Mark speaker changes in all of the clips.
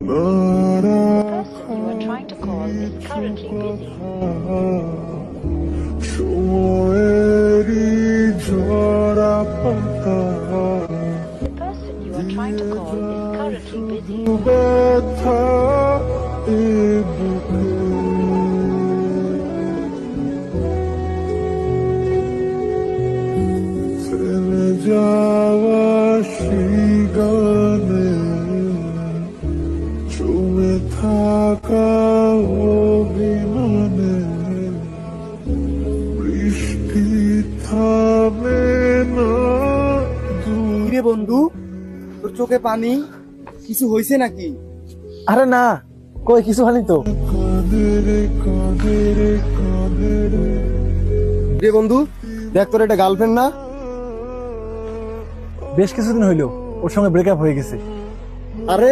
Speaker 1: The person you are trying to call is currently busy. The person you are trying to call is currently busy.
Speaker 2: থাকা অভিমানে বৃষ্টি থামে না।
Speaker 3: কিরে বন্ধু, তোর চোখে পানি? কিছু হয়েছে নাকি?
Speaker 4: আরে না, কই কিছু হয়নি তো।
Speaker 3: রে বন্ধু, দেখ তোর একটা গার্লফ্রেন্ড না?
Speaker 4: বেশ কিছুদিন হইলো ওর সঙ্গে ব্রেকআপ হয়ে গেছে।
Speaker 3: আরে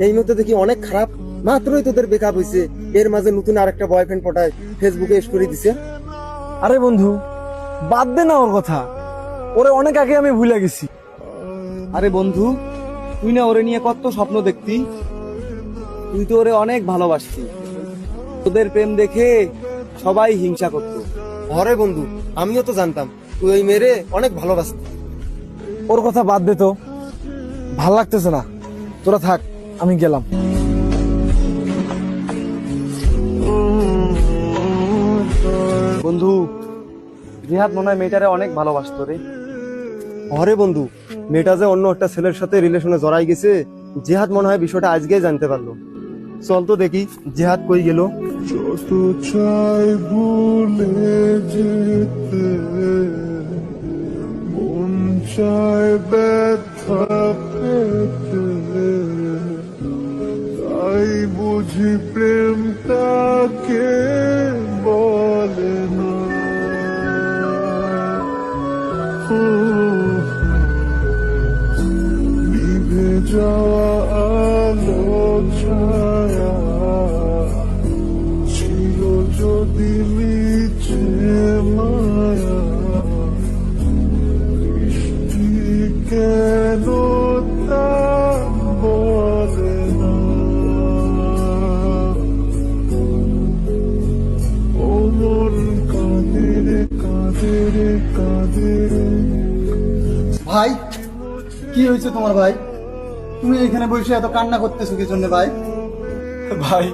Speaker 3: এই মধ্যে দেখি অনেক খারাপ। মাত্রই তোদের ব্রেকআপ হয়েছে, এর মাঝে নতুন আরেকটা বয়ফ্রেন্ড পটায় ফেসবুকে স্টোরি দিছে।
Speaker 4: আরে বন্ধু, বাদ দে না ওর কথা, ওরে অনেক আগে আমি ভুলে গেছি।
Speaker 3: আরে বন্ধু, তুই না ওরে নিয়ে কত স্বপ্ন দেখতি, তুই তো ওরে অনেক ভালোবাসতি। তোদের প্রেম দেখে সবাই হিংসা করতো। আরে বন্ধু, আমিও তো জানতাম তুই ওই মেয়েরে অনেক ভালোবাসতি।
Speaker 4: ওর কথা বাদ দে তো, ভাল লাগতেছে না। তোরা থাক, আমি গেলাম।
Speaker 3: বন্ধু, রিহাদ মনে হয় মেয়েটারে অনেক ভালোবাসতো রে। আরে বন্ধু, মেয়েটা যে অন্য একটা ছেলের সাথে রিলেশনে জড়াই গেছে, জিহাদ মনে হয় বিষয়টা আজকেই জানতে পারলো। চল তো দেখি জিহাদ কই গেল।
Speaker 2: যত চাই ভুলে যেতে, মন চায় ব্যথা পেতে, তাই বুঝি প্রেম তাকে বলে না। নিভে যাওয়া আলো ছায়া ছিল যদি মিছে মায়া, বৃষ্টি কেন তা বলে না। ও মন কাঁদে রে কাঁদে রে কাঁদে রে।
Speaker 3: ভাই, কি হয়েছে তোমার ভাই? তুমি এখানে বসে এত কান্না করতেছো কি জন্য ভাই?
Speaker 4: ভাই,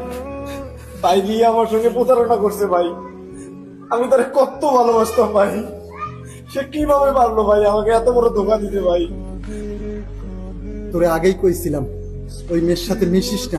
Speaker 4: তাই গিয়ে আমার সঙ্গে প্রতারণা করছে ভাই। আমি তারে কত ভালোবাসতাম ভাই, সে কিভাবে পারলো ভাই আমাকে এত বড় ধোঁকা দিতে ভাই।
Speaker 3: তোরে আগেই কইছিলাম ওই মেয়ের সাথে মিশিস না।